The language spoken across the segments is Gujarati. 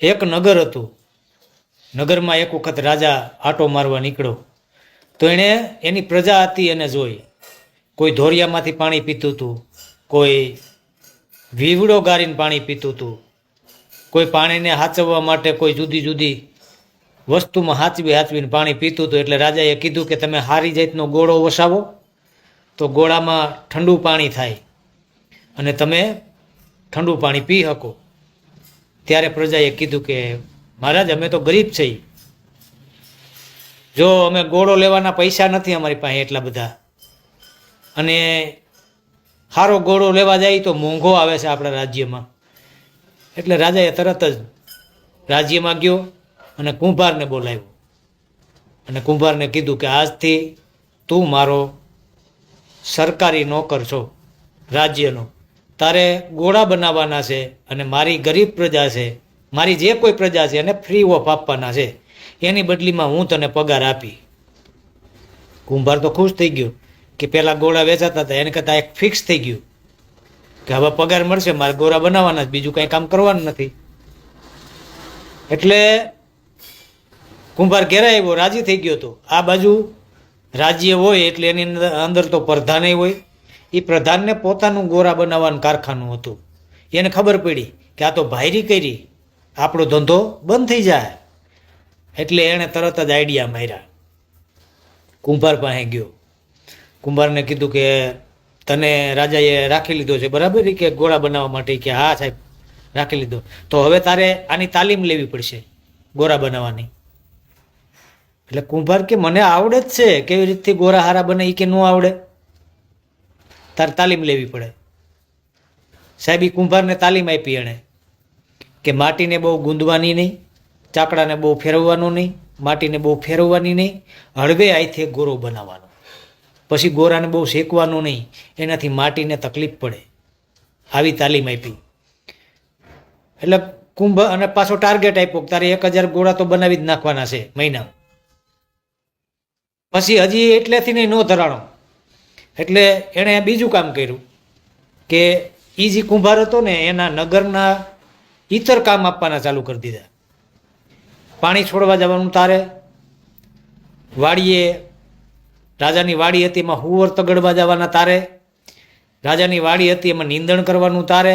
એક નગર હતું. નગરમાં એક વખત રાજા આટો મારવા નીકળ્યો તો એણે એની પ્રજા હતી એને જોઈ. કોઈ ધોરિયામાંથી પાણી પીતું હતું, કોઈ વીવડો ગારીને પાણી પીતું હતું, કોઈ પાણીને સાચવવા માટે કોઈ જુદી જુદી વસ્તુમાં હાચવીને પાણી પીતું હતું. એટલે રાજાએ કીધું કે તમે સારી જાતનો ગોળો વસાવો તો ગોળામાં ઠંડુ પાણી થાય અને તમે ઠંડુ પાણી પી શકો. ત્યારે પ્રજાએ કીધું કે મહારાજ અમે તો ગરીબ છીએ, જો અમે ગોળો લેવાના પૈસા નથી અમારી પાસે એટલા બધા, અને સારો ગોળો લેવા જાય તો મોંઘો આવે છે આપણા રાજ્યમાં. એટલે રાજાએ તરત જ રાજ્યમાં ગયો અને કુંભારને બોલાવ્યો અને કુંભારને કીધું કે આજથી તું મારો સરકારી નોકર છો રાજ્યનો, તારે ગોળા બનાવવાના છે અને મારી ગરીબ પ્રજા છે, મારી જે કોઈ પ્રજા છે એને ફ્રી ઓફ આપવાના છે, એની બદલીમાં હું તને પગાર આપી. કુંભાર તો ખુશ થઈ ગયો કે પહેલાં ગોળા વેચાતા હતા એને કરતાં એક ફિક્સ થઈ ગયું કે હવે પગાર મળશે, મારે ગોળા બનાવવાના જ, બીજું કાંઈ કામ કરવાનું નથી. એટલે કુંભાર ઘેરા આવ્યો, રાજી થઈ ગયો હતો. આ બાજુ રાજ્ય હોય એટલે એની અંદર તો પ્રધાને હોય. એ પ્રધાનને પોતાનું ગોળા બનાવવાનું કારખાનું હતું. એને ખબર પડી કે આ તો ભાયરી કરી, આપણો ધંધો બંધ થઈ જાય. એટલે એણે તરત જ આઈડિયા માર્યા. કુંભાર પાસે ગયો, કુંભારને કીધું કે તને રાજાએ રાખી લીધો છે બરાબર કે ગોળા બનાવવા માટે? કે હા સાહેબ રાખી લીધો. તો હવે તારે આની તાલીમ લેવી પડશે ગોળા બનાવવાની. એટલે કુંભાર કે મને આવડે જ છે, કેવી રીતથી ગોળા હારા બને એ કે ન આવડે, તારે તાલીમ લેવી પડે. સાહેબ એ કુંભારને તાલીમ આપી એણે કે માટીને બહુ ગૂંદવાની નહીં, ચાકડાને બહુ ફેરવવાનું નહીં, માટીને બહુ ફેરવવાની નહીં, હળવે હાથે ગોળો બનાવવાનો, પછી ગોળાને બહુ શેકવાનું નહીં, એનાથી માટીને તકલીફ પડે. આવી તાલીમ આપી. એટલે કુંભાર અને પાછો ટાર્ગેટ આપ્યો તારે 1000 ગોળા તો બનાવી જ નાખવાના છે મહિનામાં. પછી હજી એટલેથી નહીં ન ધરાણો. એટલે એણે બીજું કામ કર્યું કે એ જે કુંભાર હતો ને એના નગરના ઇતર કામ આપવાના ચાલુ કરી દીધા. પાણી છોડવા જવાનું તારે, વાડીએ રાજાની વાડી હતી એમાં હુવર તગડવા જવાના તારે, રાજાની વાડી હતી એમાં નીંદણ કરવાનું તારે.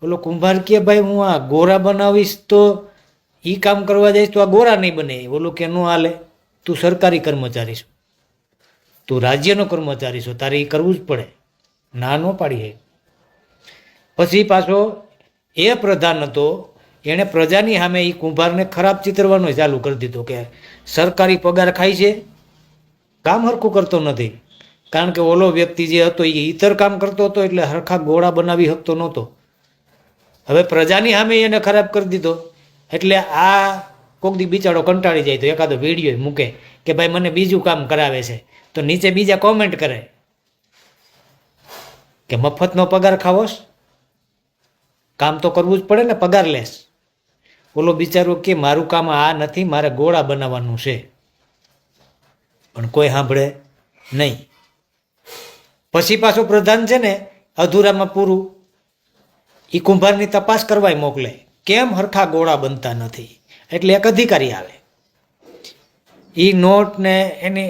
ઓલો કુંભાર કે ભાઈ હું આ ગોળા બનાવીશ તો એ કામ કરવા જઈશ તો આ ગોળા નહીં બને. ઓલું કે ન હાલે, તું સરકારી કર્મચારી છો, તું રાજ્યનો કર્મચારી છો, તારે એ કરવું જ પડે, ના ન પાડી. પછી પાછો એ પ્રધાન હતો એણે પ્રજાની સામે એ કુંભારને ખરાબ ચિતરવાનો ચાલુ કરી દીધો કે સરકારી પગાર ખાય છે, કામ હરખું કરતો નથી. કારણ કે ઓલો વ્યક્તિ જે હતો એ ઇતર કામ કરતો હતો એટલે હરખા ગોળા બનાવી શકતો નહોતો. હવે પ્રજાની સામે એને ખરાબ કરી દીધો. એટલે આ કોક દી બિચારો કંટાળી જાય તો એકાદો વિડીયો મૂકે કે ભાઈ મને બીજું કામ કરાવે છે, તો નીચે બીજા કોમેન્ટ કરે કે મફતનો પગાર ખાવોસ, કામ તો કરવું જ પડે ને, પગાર લેશ. ઓલો બિચારો કે મારું કામ આ નથી, મારે ગોળા બનાવવાનું છે. પણ કોઈ સાંભળે નહીં. પછી પાછો પ્રધાન છે ને અધૂરામાં પૂરું એ કુંભારની તપાસ કરવાય મોકલે, કેમ હરખા ગોળા બનતા નથી. એટલે એક અધિકારી આવે, એ નોટ ને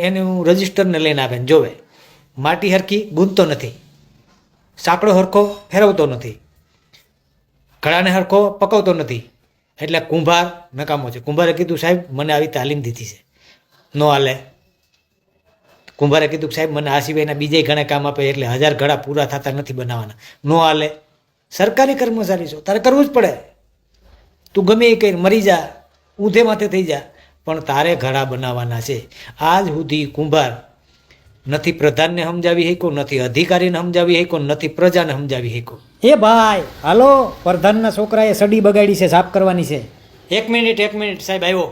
એનું રજિસ્ટરને લઈને આવે ને જોવે માટી હરખી ગૂંથતો નથી, સાંકડો હરખો ફેરવતો નથી, ઘડાને હરખો પકવતો નથી. એટલે કુંભાર નકામો છે. કુંભારે કીધું સાહેબ મને આવી તાલીમ દીધી છે, ન હાલે. કુંભારે કીધું સાહેબ મને આ સિવાયના બીજે ઘણા કામ આપે એટલે 1000 ઘડા પૂરા થતા નથી બનાવવાના, ન હાલે. સરકારી કર્મચારી છો, તારે કરવું જ પડે, તું ગમે એ કરી મરી જા, ઊંધે માથે થઈ જા, પણ તારે ઘડા બનાવવાના છે. આજ સુધી કુંભાર નથી પ્રધાનને સમજાવી શક્યો, નથી અધિકારીને સમજાવી શક્યો, નથી પ્રજાને સમજાવી શક્યો. એ ભાઈ હાલો, પ્રધાનના છોકરાએ સડી બગાડી છે, સાફ કરવાની છે. 1 મિનિટ સાહેબ આવ્યો.